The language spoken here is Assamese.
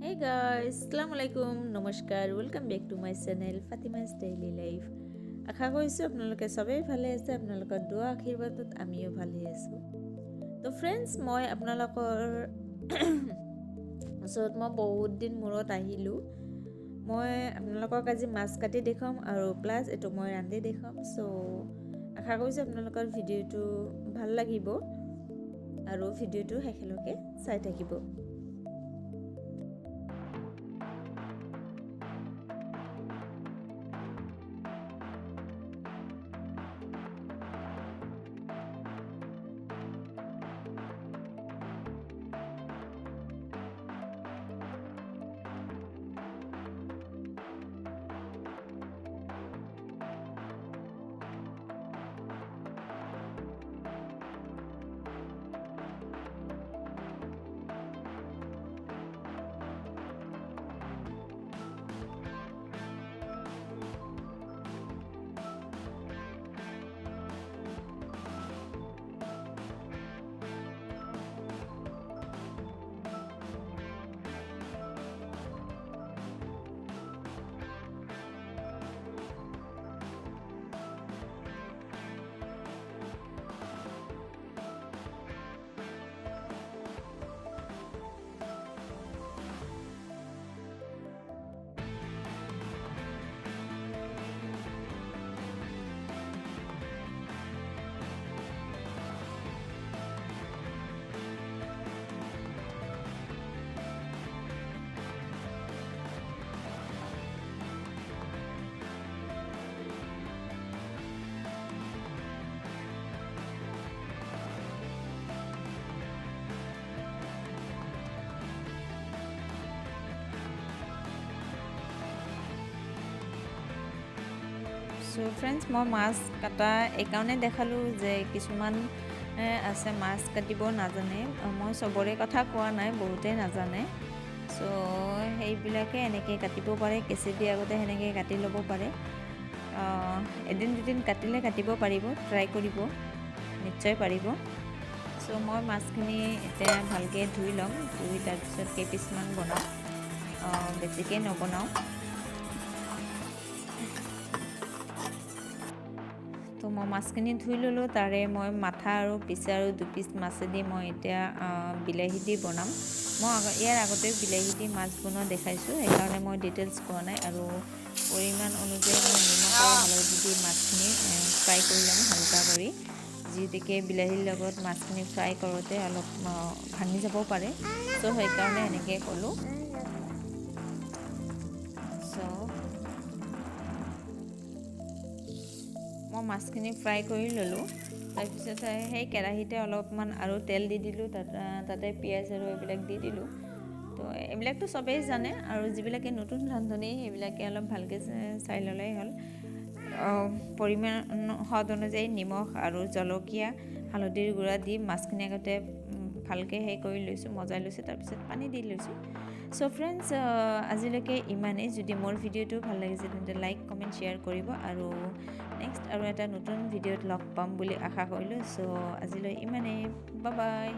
Hey guys, Assalamualaikum, নমস্কাৰ, welcome back to my channel Fatima's daily life. আশা কৰিছোঁ আপোনালোকে সবেই ভালে আছে, আপোনালোকৰ দোৱা আশীৰ্বাদত আমিও ভালে আছোঁ। তো ফ্ৰেণ্ডছ, মই আপোনালোকৰ ওচৰত বহুত দিন মূৰত আহিলোঁ। মই আপোনালোকক আজি মাছ কাটি দেখুৱাম আৰু প্লাছ এইটো মই ৰান্ধি দেখুৱাম। চ' আশা কৰিছোঁ আপোনালোকৰ ভিডিঅ'টো ভাল লাগিব আৰু ভিডিঅ'টো শেষলৈকে চাই থাকিব। সো ফ্ৰেণ্ডছ, মই মাছ কাটা এইকাৰণে দেখালোঁ যে কিছুমান আছে মাছ কাটিব নাজানে। মই চবৰে কথা কোৱা নাই, বহুতেই নাজানে। চ' সেইবিলাকে এনেকৈ কাটিব পাৰে, কেঁচি দি আগতে সেনেকৈ কাটি ল'ব পাৰে। এদিন দুদিন কাটিলে কাটিব পাৰিব, ট্ৰাই কৰিব, নিশ্চয় পাৰিব। চ' মই মাছখিনি এতিয়া ভালকৈ ধুই ল'ম, ধুই তাৰপিছত কেইপিচমান বনাওঁ, বেছিকৈ নবনাওঁ। তো মই মাছখিনি ধুই ল'লোঁ, তাৰে মই মাথা আৰু পিছে আৰু দুপিচ মাছেদি মই এতিয়া বিলাহী দি বনাম। মই ইয়াৰ আগতেও বিলাহী দি মাছ বনোৱা দেখাইছোঁ, সেইকাৰণে মই ডিটেইলছ কোৱা নাই। আৰু পৰিমাণ অনুযায়ী মই নিমখ আৰু হালধি দি মাছখিনি ফ্ৰাই কৰি ল'ম হালকা কৰি, যিহেতুকে বিলাহীৰ লগত মাছখিনি ফ্ৰাই কৰোঁতে অলপ ভাঙি যাব পাৰে। চ' সেইকাৰণে এনেকৈ ক'লোঁ। মই মাছখিনি ফ্ৰাই কৰি ল'লোঁ। তাৰপিছত সেই কেৰাহীতে অলপমান আৰু তেল দি দিলোঁ, তাতে পিঁয়াজ আৰু এইবিলাক দি দিলোঁ। তো এইবিলাকতো চবেই জানে, আৰু যিবিলাকে নতুন ৰান্ধনি সেইবিলাকে অলপ ভালকৈ চাই ল'লেই হ'ল। পৰিমাণ সোৱাদ অনুযায়ী নিমখ আৰু জলকীয়া, হালধিৰ গুড়া দি মাছখিনি আগতে ভালকৈ কৰি লৈছোঁ, মজাই লৈছোঁ, তাৰপিছত পানী দি লৈছোঁ। চ' ফ্ৰেণ্ডছ, আজিলৈকে ইমানেই। যদি মোৰ ভিডিঅ'টো ভাল লাগিছে তেন্তে লাইক, কমেণ্ট, শ্বেয়াৰ কৰিব। আৰু নেক্সট আৰু এটা নতুন ভিডিঅ'ত লগ পাম বুলি আশা কৰিলোঁ। চ' আজিলৈ ইমানেই, বাই বাই।